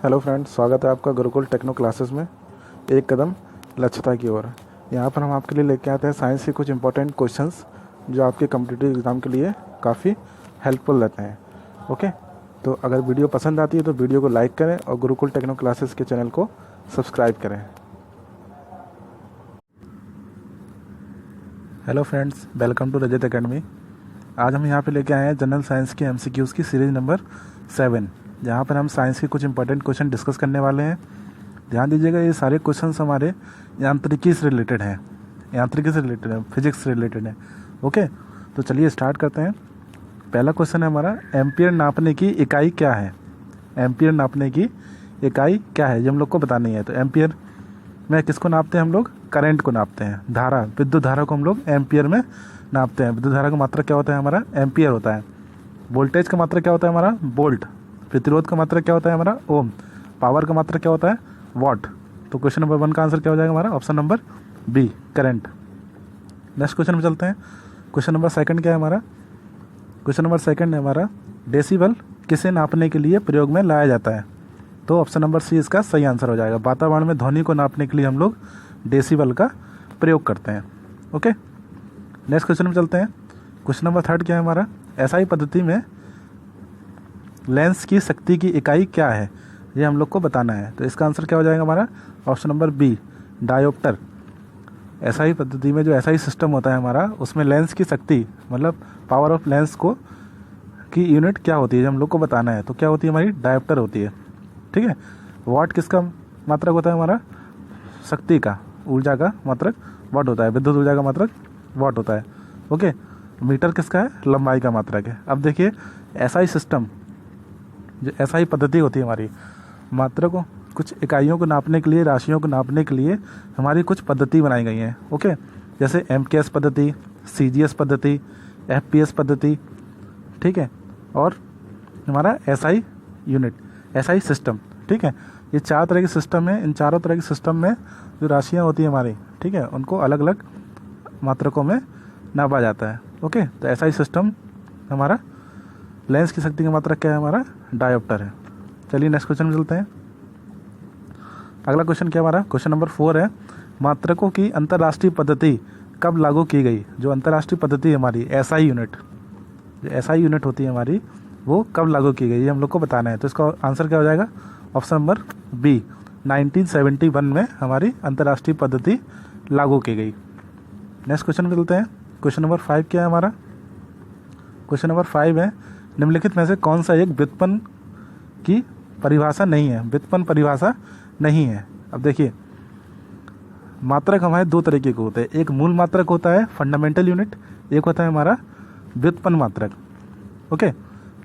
Hello friends, स्वागत है आपका गुरुकुल टेक्नो क्लासेस में। एक कदम लक्ष्यता की ओर। यहाँ पर हम आपके लिए लेके आते हैं साइंस के कुछ इंपॉर्टेंट क्वेश्चंस जो आपके कॉम्पिटिटिव एग्ज़ाम के लिए काफ़ी हेल्पफुल रहते हैं। ओके, तो अगर वीडियो पसंद आती है तो वीडियो को लाइक करें और गुरुकुल टेक्नो क्लासेस के चैनल को सब्सक्राइब करें। Hello friends, welcome to Rajat academy. आज हम यहाँ पे लेके आए हैं जनरल साइंस के MCQs की सीरीज़ नंबर 7, जहाँ पर हम साइंस के कुछ इंपॉर्टेंट क्वेश्चन डिस्कस करने वाले हैं। ध्यान दीजिएगा, ये सारे क्वेश्चंस हमारे यांत्रिकी से रिलेटेड हैं, फिजिक्स से रिलेटेड है। ओके, तो चलिए स्टार्ट करते हैं। पहला क्वेश्चन है हमारा, एम्पियर नापने की इकाई क्या है? एम्पियर नापने की इकाई क्या है, ये हम लोग को बतानी है। तो एम्पियर में किसको नापते हैं हम लोग? करंट को नापते हैं, धारा, विद्युत धारा को हम लोग एम्पियर में नापते हैं। विद्युत धारा का मात्रा क्या होता है हमारा? एम्पियर होता है। वोल्टेज का मात्रा क्या होता है हमारा? वोल्ट। प्रतिरोध का मात्रा क्या होता है हमारा? ओम। पावर का मात्रा क्या होता है? वॉट। तो क्वेश्चन नंबर 1 का आंसर क्या हो जाएगा हमारा? Option number B, current. Next question में चलते हैं। क्वेश्चन नंबर 2 क्या है हमारा? क्वेश्चन नंबर 2 है हमारा, डेसिबल किसे नापने के लिए प्रयोग में लाया जाता है? तो ऑप्शन नंबर सी इसका सही आंसर हो जाएगा। वातावरण में ध्वनि को नापने के लिए हम लोग डेसिबल का प्रयोग करते हैं। ओके, नेक्स्ट क्वेश्चन में चलते हैं। क्वेश्चन नंबर 3 क्या है हमारा? एसआई पद्धति में लेंस की शक्ति की इकाई क्या है, ये हम लोग को बताना है। तो इसका आंसर क्या हो जाएगा हमारा? Option number B, dioptre. SI पद्धति में जो एसआई सिस्टम होता है हमारा, उसमें लेंस की शक्ति मतलब पावर ऑफ लेंस को की यूनिट क्या होती है, हम लोग को बताना है। तो क्या होती है हमारी? डायोप्टर होती है। ठीक है। वाट किसका मात्रक होता है हमारा? शक्ति का, ऊर्जा का मात्रक वाट होता है। विद्युत ऊर्जा का मात्रक वाट होता है। ओके, मीटर किसका है? लंबाई का मात्रक है। अब देखिए, एसआई सिस्टम, जो एसआई पद्धति होती है हमारी, मात्रकों, कुछ इकाइयों को नापने के लिए, राशियों को नापने के लिए हमारी कुछ पद्धति बनाई गई हैं। ओके, जैसे MKS पद्धति, CGS पद्धति, FPS पद्धति, ठीक है, और हमारा SI यूनिट, SI सिस्टम। ठीक है, ये 4 तरह के सिस्टम है। इन चारों तरह के सिस्टम में जो राशियाँ होती हैं हमारी, ठीक है, उनको अलग अलग मात्रकों में नापा जाता है। ओके, तो SI सिस्टम हमारा, लेंस की शक्ति का मात्रक क्या है हमारा? डायोप्टर है। चलिए नेक्स्ट क्वेश्चन में चलते हैं। अगला क्वेश्चन क्या हमारा? क्वेश्चन नंबर 4 है, मात्रकों की अंतर्राष्ट्रीय पद्धति कब लागू की गई? जो अंतर्राष्ट्रीय पद्धति है हमारी, SI यूनिट, जो SI यूनिट होती है हमारी, वो कब लागू की गई, ये हम लोग को बताना है। तो इसका आंसर क्या हो जाएगा? ऑप्शन नंबर बी, 1971 में हमारी अंतर्राष्ट्रीय पद्धति लागू की गई। नेक्स्ट क्वेश्चन में चलते हैं। क्वेश्चन नंबर 5 क्या है हमारा? क्वेश्चन नंबर 5 है, निम्नलिखित में से कौन सा एक व्युत्पन्न की परिभाषा नहीं है? व्युत्पन्न परिभाषा नहीं है। अब देखिए, मात्रक हमारे 2 तरीके के होते हैं। एक मूल मात्रक होता है, फंडामेंटल यूनिट। एक होता है हमारा व्युत्पन्न मात्रक। ओके,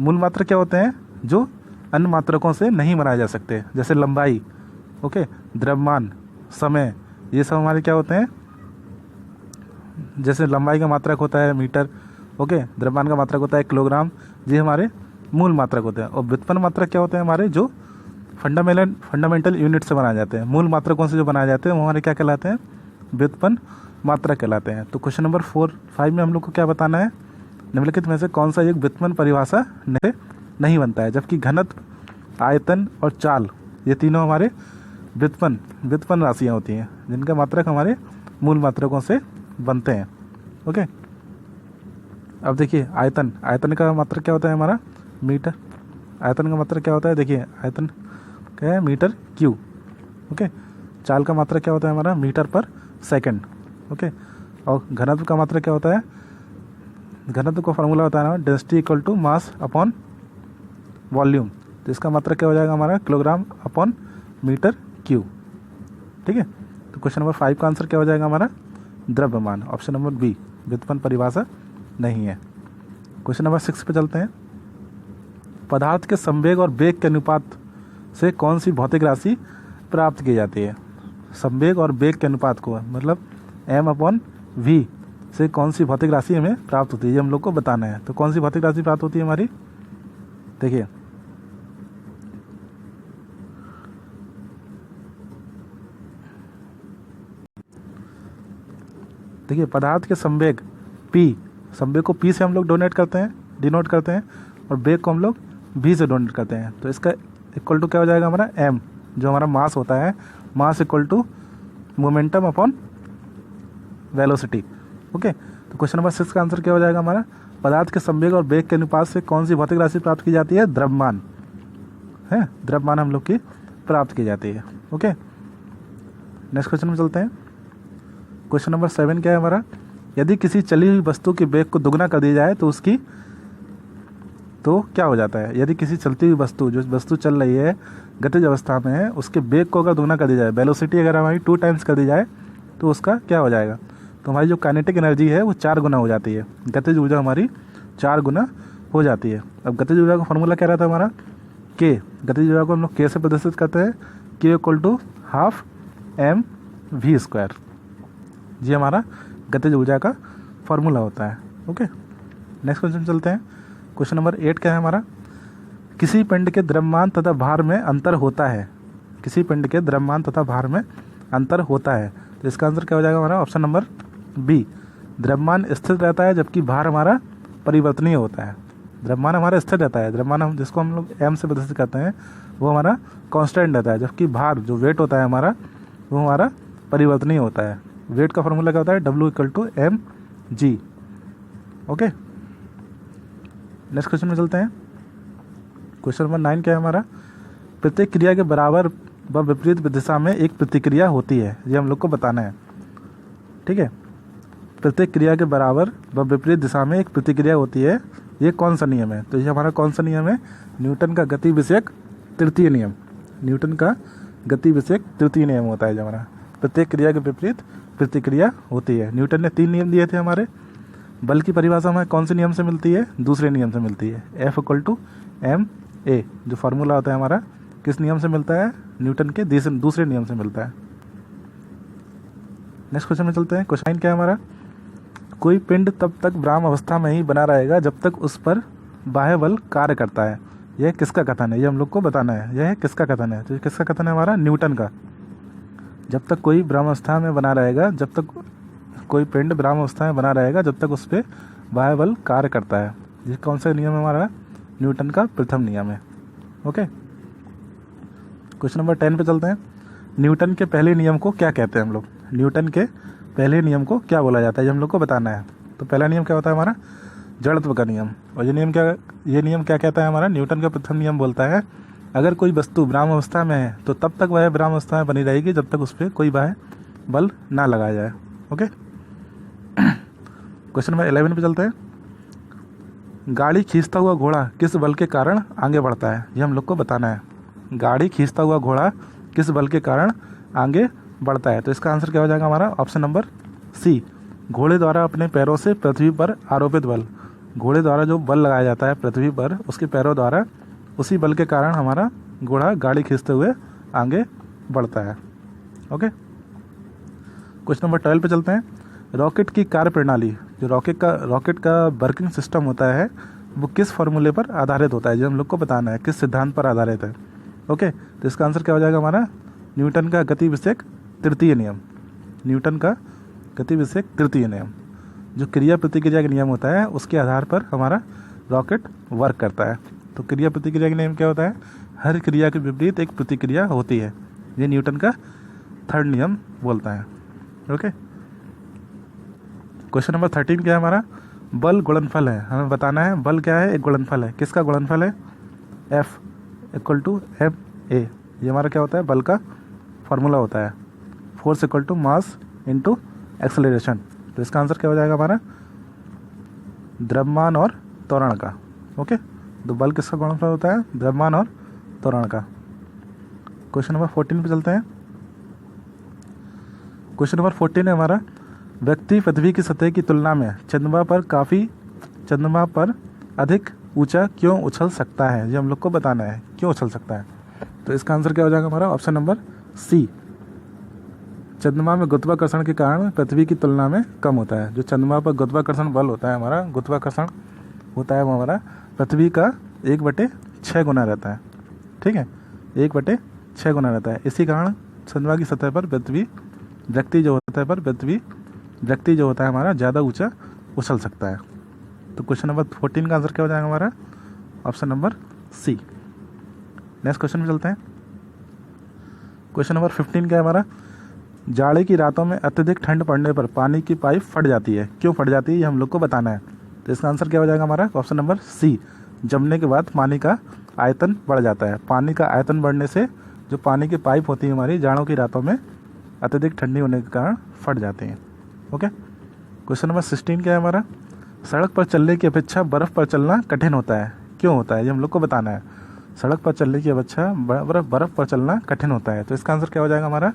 मूल मात्रक क्या होते हैं? जो अन्य मात्रकों से नहीं बनाए जा सकते, जैसे लंबाई, ओके, द्रव्यमान, समय, ये सब हमारे क्या होते हैं? जैसे लंबाई का मात्रक होता है मीटर, ओके, द्रव्यमान का मात्रक होता है किलोग्राम, ये हमारे मूल मात्रक होते हैं। और व्युत्पन्न मात्रक क्या होते हैं हमारे? जो फंडामेंटल यूनिट से बनाए जाते हैं, मूल मात्रकों से जो बनाए जाते हैं, वो हमारे क्या कहलाते हैं? व्युत्पन्न मात्रक कहलाते हैं। तो क्वेश्चन नंबर 5 में हम लोग को क्या बताना है? निम्नलिखित में से कौन सा एक व्युत्पन्न परिभाषा नहीं बनता है? जबकि घनत्व, आयतन और चाल, ये तीनों हमारे व्युत्पन्न राशियाँ होती हैं, जिनका मात्रक हमारे मूल मात्रकों से बनते हैं। ओके, अब देखिए, आयतन का मात्रक क्या होता है हमारा? मीटर। आयतन का मात्रक क्या होता है? देखिए, आयतन क्या है? Metre cube. ओके, चाल का मात्रक क्या होता है हमारा? मीटर पर सेकंड। ओके, और घनत्व का मात्रक क्या होता है? घनत्व का फॉर्मूला होता है ना, density equal to mass upon volume. तो इसका मात्रक क्या हो जाएगा हमारा? Kilogram upon metre cube. ठीक है, तो क्वेश्चन नंबर 5 का आंसर क्या हो जाएगा हमारा? द्रव्यमान। ऑप्शन नंबर बी, व्युत्पन्न परिभाषा नहीं है। क्वेश्चन नंबर 6 पे चलते हैं। पदार्थ के संवेग और वेग के अनुपात से कौन सी भौतिक राशि प्राप्त की जाती है? संवेग और वेग के अनुपात को, मतलब m/v से कौन सी भौतिक राशि हमें प्राप्त होती है, ये हम लोग को बताना है। तो कौन सी भौतिक राशि प्राप्त होती है हमारी? देखिए, पदार्थ के संवेग p, संवेग को p से हम लोग डिनोट करते हैं, और वेग को हम लोग v से डिनोट करते हैं। तो इसका इक्वल टू क्या हो जाएगा हमारा m, जो हमारा मास होता है, mass equal to momentum upon velocity. Okay, तो क्वेश्चन नंबर 6 का आंसर क्या हो जाएगा हमारा, पदार्थ के संवेग और वेग के अनुपात से कौन सी भौतिक राशि प्राप्त की जाती है, द्रव्यमान है, द्रव्यमान हम लोग की प्राप्त की जाती है। ओके, नेक्स्ट क्वेश्चन में चलते हैं। क्वेश्चन नंबर 7 क्या है हमारा, यदि किसी चली हुई वस्तु के वेग को दुगना कर दिया जाए तो उसकी तो क्या हो जाता है। यदि किसी चलती हुई वस्तु, जो वस्तु चल रही है गतिज अवस्था में है, उसके वेग को अगर दुगना कर दिया जाए, वेलोसिटी अगर हमारी 2 टाइम्स कर दी जाए तो उसका क्या हो जाएगा, तो हमारी जो काइनेटिक एनर्जी है वो 4 गुना हो जाती है, गतिज ऊर्जा हमारी 4 गुना हो जाती है। अब गतिज ऊर्जा का फॉर्मूला क्या रहता है हमारा, के, गतिज ऊर्जा को हम लोग के से प्रदर्शित करते हैं, के इक्वल टू हाफ mv², ये हमारा गतिज ऊर्जा का फॉर्मूला होता है। ओके, नेक्स्ट क्वेश्चन चलते हैं। क्वेश्चन नंबर 8 क्या है हमारा, किसी पिंड के द्रव्यमान तथा भार में अंतर होता है, किसी पिंड के द्रव्यमान तथा भार में अंतर होता है, तो इसका आंसर क्या हो जाएगा हमारा, ऑप्शन नंबर बी, द्रव्यमान स्थिर रहता है जबकि भार हमारा परिवर्तनीय होता है। द्रव्यमान हमारा स्थिर रहता है, द्रव्यमान हम जिसको हम लोग m से प्रदर्शित करते हैं वो हमारा कांस्टेंट रहता है, जबकि भार जो वेट होता है हमारा वो हमारा परिवर्तनीय होता है। वेट का फॉर्मूला क्या होता है, W = mg। Okay, next question में चलते हैं। क्वेश्चन नंबर 9 क्या है हमारा, प्रत्येक क्रिया के बराबर व विपरीत दिशा में एक प्रतिक्रिया होती है, ये हम लोग को बताना है। ठीक है, प्रत्येक क्रिया के बराबर व विपरीत दिशा में एक प्रतिक्रिया होती है, ये कौन सा नियम है, तो ये हमारा कौन सा नियम है, न्यूटन का गति विषयक तृतीय नियम। न्यूटन का गति विषयक तृतीय नियम होता है जो हमारा, प्रत्येक क्रिया के विपरीत प्रतिक्रिया होती है। न्यूटन ने 3 नियम दिए थे हमारे, बल की परिभाषा हमें कौन से नियम से मिलती है, दूसरे नियम से मिलती है, F = ma, जो फार्मूला होता है हमारा किस नियम से मिलता है, न्यूटन के दूसरे नियम से मिलता है। नेक्स्ट क्वेश्चन में चलते हैं। क्वेश्चन क्या है हमारा, कोई पिंड तब तक ब्राह्म अवस्था में ही बना रहेगा जब तक उस पर बाह्य बल कार्य करता है, यह किसका कथन है, ये हम लोग को बताना है, यह किसका कथन है, तो किसका कथन है हमारा, न्यूटन का। जब तक कोई ब्राह्म अवस्था में बना रहेगा, जब तक कोई पिंड ब्राह्म अवस्था में बना रहेगा जब तक उस पर बाह्य बल कार्य करता है, ये कौन सा नियम है हमारा, न्यूटन का प्रथम नियम है। ओके, क्वेश्चन नंबर 10 पे चलते हैं। न्यूटन के पहले नियम को क्या कहते हैं हम लोग, न्यूटन के पहले नियम को क्या बोला जाता है, ये हम लोग को बताना है। तो पहला नियम क्या होता है हमारा, जड़त्व का नियम। और ये नियम क्या कहता है हमारा, न्यूटन का प्रथम नियम बोलता है अगर कोई वस्तु ब्राह्म अवस्था में है तो तब तक वह ब्राह्म अवस्था में बनी रहेगी जब तक उस पर कोई बाह्य बल ना लगाया जाए। ओके, क्वेश्चन नंबर 11 पे चलते हैं। गाड़ी खींचता हुआ घोड़ा किस बल के कारण आगे बढ़ता है, ये हम लोग को बताना है। गाड़ी खींचता हुआ घोड़ा किस बल के कारण आगे बढ़ता है, तो इसका आंसर क्या हो जाएगा हमारा, ऑप्शन नंबर सी, घोड़े द्वारा अपने पैरों से पृथ्वी पर आरोपित बल। घोड़े द्वारा जो बल लगाया जाता है पृथ्वी पर उसके पैरों द्वारा, उसी बल के कारण हमारा घोड़ा गाड़ी खींचते हुए आगे बढ़ता है। ओके, क्वेश्चन नंबर 12 पे चलते हैं। रॉकेट की कार्य प्रणाली, जो रॉकेट का वर्किंग सिस्टम होता है वो किस फार्मूले पर आधारित होता है, जो हम लोग को बताना है, किस सिद्धांत पर आधारित है। ओके, तो इसका आंसर क्या हो जाएगा हमारा, न्यूटन का गति विषयक तृतीय नियम। न्यूटन का गति विषयक तृतीय नियम, जो क्रिया प्रतिक्रिया का नियम होता है उसके आधार पर हमारा रॉकेट वर्क करता है। तो क्रिया प्रतिक्रिया का नियम क्या होता है, हर क्रिया के विपरीत एक प्रतिक्रिया होती है, ये न्यूटन का थर्ड नियम बोलता है। ओके, क्वेश्चन नंबर 13 क्या है हमारा, बल गुणनफल है, हमें बताना है बल क्या है, एक गुणनफल है, किसका गुणनफल है, F = ma, ये हमारा क्या होता है, बल का फॉर्मूला होता है, फोर्स = मास इंटू एक्सेलरेशन। तो इसका आंसर क्या हो जाएगा हमारा, द्रव्यमान और त्वरण का। ओके, तो बल किसका गुणनफल होता है, द्रव्यमान और त्वरण का। क्वेश्चन नंबर 14 पे चलते हैं। क्वेश्चन नंबर 14 है हमारा, व्यक्ति पृथ्वी की सतह की तुलना में चंद्रमा पर अधिक ऊंचा क्यों उछल सकता है, ये हम लोग को बताना है, क्यों उछल सकता है। तो इसका आंसर क्या हो जाएगा हमारा, ऑप्शन नंबर सी, चंद्रमा में गुरुत्वाकर्षण के कारण पृथ्वी की तुलना में कम होता है। जो चंद्रमा पर गुरुत्वाकर्षण बल होता है हमारा, गुरुत्वाकर्षण होता है वो हमारा पृथ्वी का 1/6 गुना रहता है। ठीक है, 1/6 गुना रहता है। इसी कारण चंद्रमा की सतह पर व्यक्ति जो होता है हमारा ज़्यादा ऊंचा उछल सकता है। तो क्वेश्चन नंबर 14 का आंसर क्या हो जाएगा हमारा, option number C. Next question में चलते हैं। क्वेश्चन नंबर 15 क्या है हमारा, जाड़े की रातों में अत्यधिक ठंड पड़ने पर पानी की पाइप फट जाती है, क्यों फट जाती है ये हम लोग को बताना है। तो इसका आंसर क्या हो जाएगा हमारा, ऑप्शन नंबर सी, जमने के बाद पानी का आयतन बढ़ जाता है। पानी का आयतन बढ़ने से जो पानी की पाइप होती है हमारी जाड़ों की रातों में अत्यधिक ठंडी होने के कारण फट जाते हैं। ओके। क्वेश्चन नंबर 16 क्या है हमारा, सड़क पर चलने की अपेक्षा बर्फ़ पर चलना कठिन होता है, क्यों होता है ये हम लोग को बताना है। सड़क पर चलने की अपेक्षा बर्फ़ पर चलना कठिन होता है। तो इसका आंसर क्या हो जाएगा हमारा,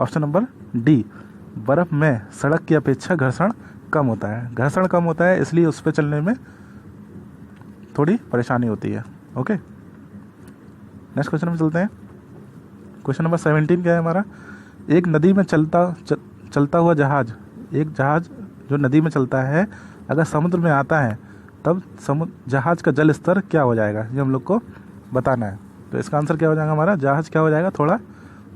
ऑप्शन नंबर डी, बर्फ़ में सड़क की अपेक्षा घर्षण कम होता है। घर्षण कम होता है इसलिए उस पर चलने में थोड़ी परेशानी होती है। ओके। नेक्स्ट क्वेश्चन में चलते हैं। क्वेश्चन नंबर 17 क्या है हमारा, एक नदी में चलता हुआ जहाज़, एक जहाज़ जो नदी में चलता है अगर समुद्र में आता है तब जहाज़ का जल स्तर क्या हो जाएगा ये हम लोग को बताना है। तो इसका आंसर क्या हो जाएगा हमारा, जहाज़ क्या हो जाएगा, थोड़ा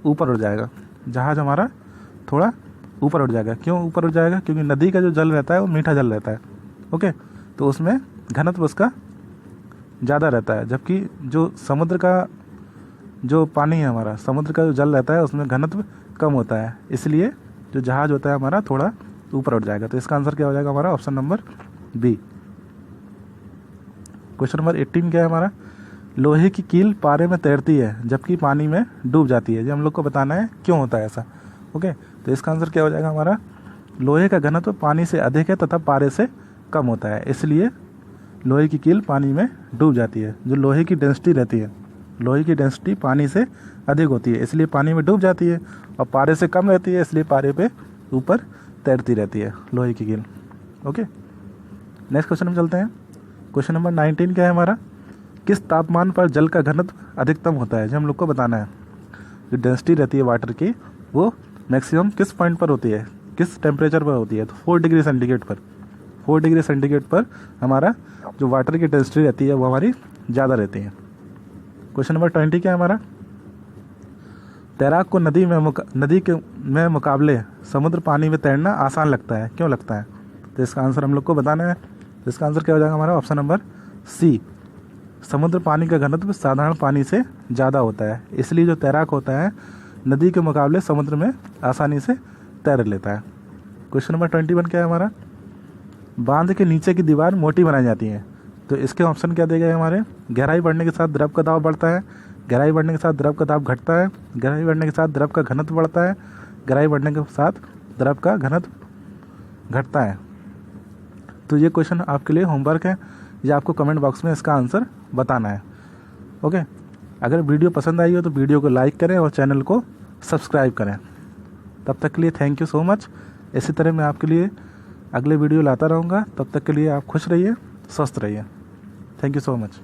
ऊपर उठ जाएगा। जहाज़ हमारा थोड़ा ऊपर उठ जाएगा। क्यों ऊपर उठ जाएगा, क्योंकि नदी का जो जल रहता है वो मीठा जल रहता है। ओके। तो उसमें घनत्व उसका ज़्यादा रहता है, जबकि जो समुद्र का जो पानी है हमारा, समुद्र का जो जल रहता है उसमें घनत्व कम होता है, इसलिए जो जहाज़ होता है हमारा थोड़ा ऊपर उठ जाएगा। तो इसका आंसर क्या हो जाएगा हमारा, option number B. Question number 18 क्या है हमारा, लोहे की कील पारे में तैरती है जबकि पानी में डूब जाती है, ये हम लोग को बताना है क्यों होता है ऐसा। ओके। तो इसका आंसर क्या हो जाएगा हमारा, लोहे का घनत्व पानी से अधिक है तथा पारे से कम होता है, इसलिए लोहे की कील पानी में डूब जाती है। जो लोहे की डेंसिटी रहती है, लोहे की डेंसिटी पानी से अधिक होती है इसलिए पानी में डूब जाती है, और पारे से कम रहती है इसलिए पारे पे ऊपर तैरती रहती है लोहे की कील। ओके। नेक्स्ट क्वेश्चन में चलते हैं। क्वेश्चन नंबर 19 क्या है हमारा, किस तापमान पर जल का घनत्व अधिकतम होता है, जो हम लोग को बताना है। जो डेंसिटी रहती है वाटर की वो मैक्सिमम किस पॉइंट पर होती है, किस टेम्परेचर पर होती है। तो 4 डिग्री सेंटीग्रेड पर, 4 डिग्री सेंटीग्रेड पर हमारा जो वाटर की डेंसिटी रहती है वो हमारी ज़्यादा रहती है। क्वेश्चन नंबर 20 क्या है हमारा, तैराक को नदी में मुकाबले समुद्र पानी में तैरना आसान लगता है, क्यों लगता है। तो इसका आंसर हम लोग को बताना है। तो इसका आंसर क्या हो जाएगा हमारा, ऑप्शन नंबर सी, समुद्र पानी का घनत्व साधारण पानी से ज़्यादा होता है, इसलिए जो तैराक होता है नदी के मुकाबले समुद्र में आसानी से तैर लेता है। क्वेश्चन नंबर 21 क्या है हमारा, बांध के नीचे की दीवार मोटी बनाई जाती है। तो इसके ऑप्शन क्या दिए गए हमारे, गहराई बढ़ने के साथ द्रव का दाब बढ़ता है, गहराई बढ़ने के साथ द्रव का दाब घटता है, गहराई बढ़ने के साथ द्रव का घनत्व बढ़ता है, गहराई बढ़ने के साथ द्रव का घनत्व घटता है। तो ये क्वेश्चन आपके लिए होमवर्क है, या आपको कमेंट बॉक्स में इसका आंसर बताना है। ओके। अगर वीडियो पसंद आई हो तो वीडियो को लाइक करें और चैनल को सब्सक्राइब करें। तब तक के लिए थैंक यू सो मच। इसी तरह मैं आपके लिए अगले वीडियो लाता रहूँगा। तब तक के लिए आप खुश रहिए, स्वस्थ रहिए। Thank you so much.